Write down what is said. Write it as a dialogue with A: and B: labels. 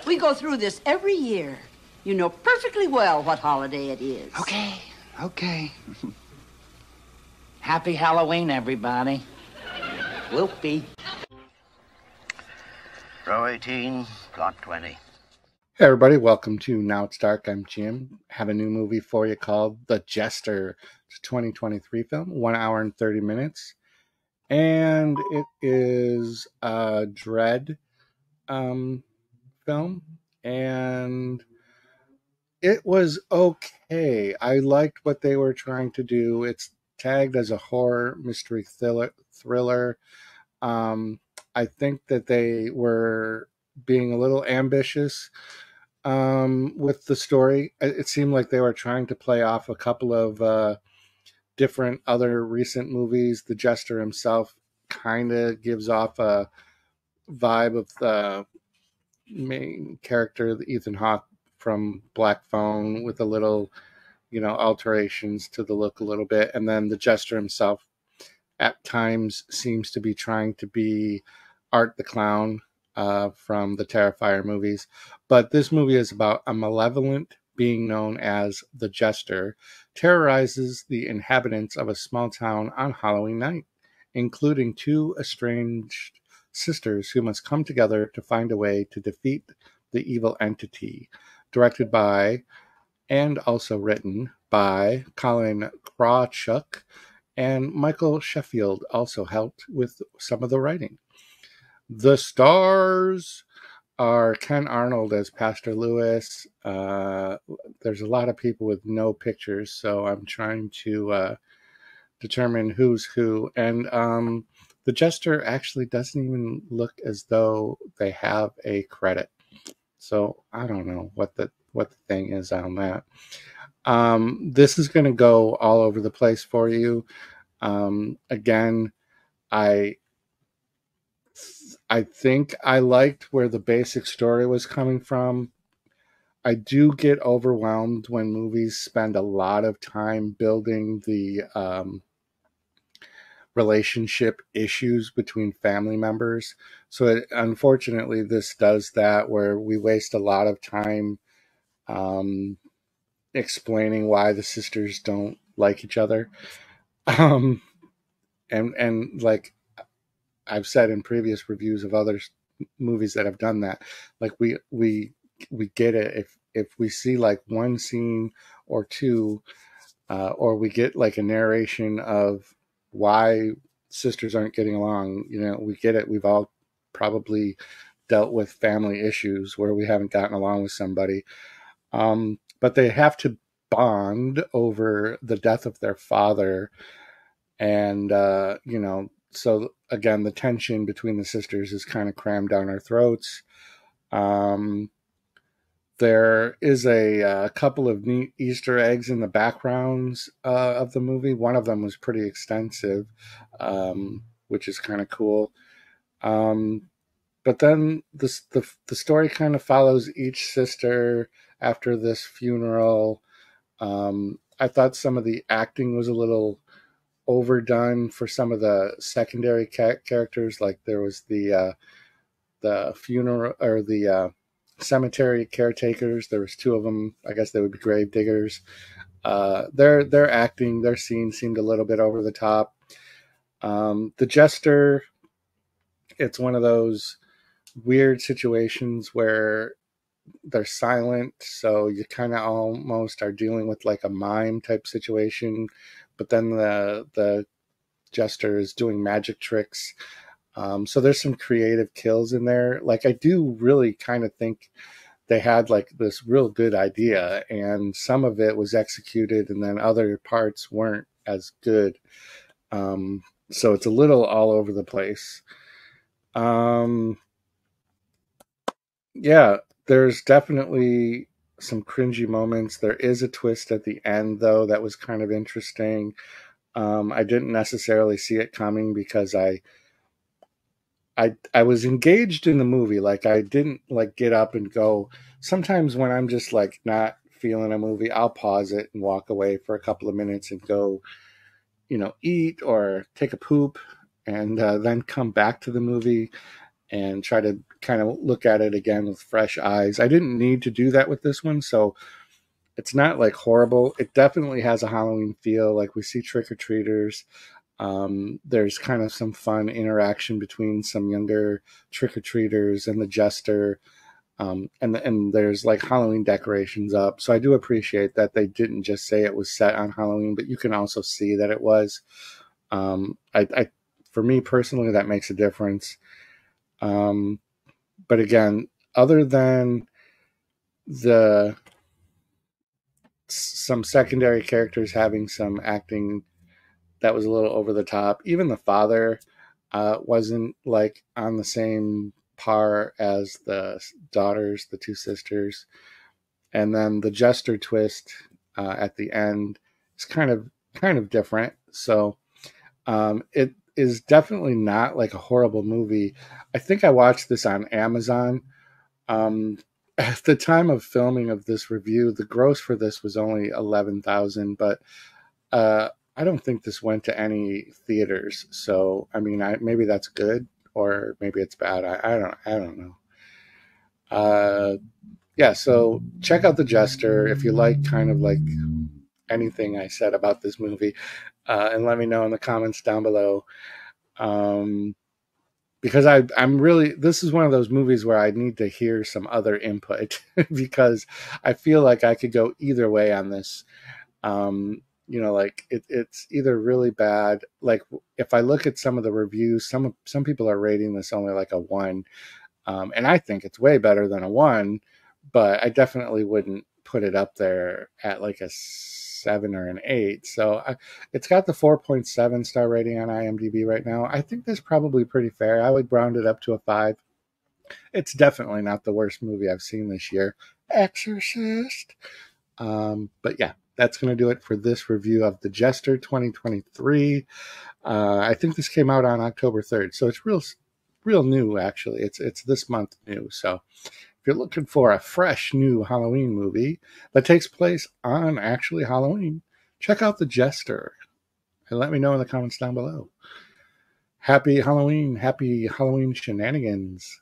A: We go through this every year. You know perfectly well what holiday it is.
B: Okay. Happy Halloween, everybody. Whoopee.
C: Row 18, plot 20.
D: Hey everybody, welcome to Now It's Dark. I'm Jim. I have a new movie for you called The Jester. It's a 2023 film, 1 hour and 30 minutes. And it is a dread film. And it was okay. I liked what they were trying to do. It's tagged as a horror mystery thriller. I think that they were being a little ambitious with the story. It seemed like they were trying to play off a couple of different other recent movies. The Jester himself kind of gives off a vibe of the main character, the Ethan Hawke from Black Phone, with a little, alterations to the look a little bit. And then the Jester himself at times seems to be trying to be Art the Clown from the Terrifier movies. But this movie is about a malevolent being known as the Jester terrorizes the inhabitants of a small town on Halloween night, including two estranged sisters who must come together to find a way to defeat the evil entity. Directed by and also written by Colin Krawchuk, and Michael Sheffield also helped with some of the writing. The stars are Ken Arnold as Pastor Lewis. There's a lot of people with no pictures, so I'm trying to determine who's who. And the Jester actually doesn't even look as though they have a credit. So I don't know what the thing is on that. This is going to go all over the place for you. Again, I think I liked where the basic story was coming from. I do get overwhelmed when movies spend a lot of time building the relationship issues between family members. So unfortunately, this does that, where we waste a lot of time explaining why the sisters don't like each other. And like I've said in previous reviews of other movies that have done that, like we get it if we see like one scene or two, or we get like a narration of why sisters aren't getting along. We get it. We've all probably dealt with family issues where we haven't gotten along with somebody, but they have to bond over the death of their father, and so again, the tension between the sisters is kind of crammed down our throats. There is a couple of neat Easter eggs in the backgrounds of the movie. One of them was pretty extensive, which is kind of cool. But then the story kind of follows each sister after this funeral. I thought some of the acting was a little overdone for some of the secondary characters. Like there was the funeral or the cemetery caretakers. There was two of them. I guess they would be grave diggers. Their acting, their scene seemed a little bit over the top. The Jester, it's one of those weird situations where they're silent, so you kind of almost are dealing with like a mime type situation, but then the Jester is doing magic tricks. So there's some creative kills in there. Like I do really kind of think they had like this real good idea, and some of it was executed and then other parts weren't as good. So it's a little all over the place. Yeah, there's definitely some cringy moments. There is a twist at the end, though, that was kind of interesting. I didn't necessarily see it coming because I was engaged in the movie. Like I didn't like get up and go. Sometimes when I'm just like not feeling a movie, I'll pause it and walk away for a couple of minutes and go, eat or take a poop, and then come back to the movie and try to kind of look at it again with fresh eyes. I didn't need to do that with this one, so it's not like horrible. It definitely has a Halloween feel. Like we see trick-or-treaters. There's kind of some fun interaction between some younger trick-or-treaters and the Jester. And there's like Halloween decorations up. So I do appreciate that they didn't just say it was set on Halloween, but you can also see that it was. For me personally, that makes a difference. But again, other than some secondary characters having some acting that was a little over the top, even the father wasn't like on the same par as the daughters, the two sisters. And then the Jester twist at the end is kind of different. So it is definitely not like a horrible movie. I think I watched this on Amazon. At the time of filming of this review, the gross for this was only $11,000, but I don't think this went to any theaters. So I mean, maybe that's good or maybe it's bad. I don't know. Yeah, so check out The Jester if you like kind of like anything I said about this movie, and let me know in the comments down below. Because I'm really, this is one of those movies where I need to hear some other input because I feel like I could go either way on this. Like it's either really bad. Like if I look at some of the reviews, some people are rating this only like a 1. And I think it's way better than a 1, but I definitely wouldn't put it up there at like a 7 or an 8. So it's got the 4.7 star rating on IMDb right now. I think that's probably pretty fair. I would round it up to a 5. It's definitely not the worst movie I've seen this year. Exorcist. But yeah, that's going to do it for this review of The Jester 2023. I think this came out on October 3rd, so it's real new, actually. It's this month new. So if you're looking for a fresh new Halloween movie that takes place on actually Halloween, check out The Jester and let me know in the comments down below. Happy Halloween shenanigans.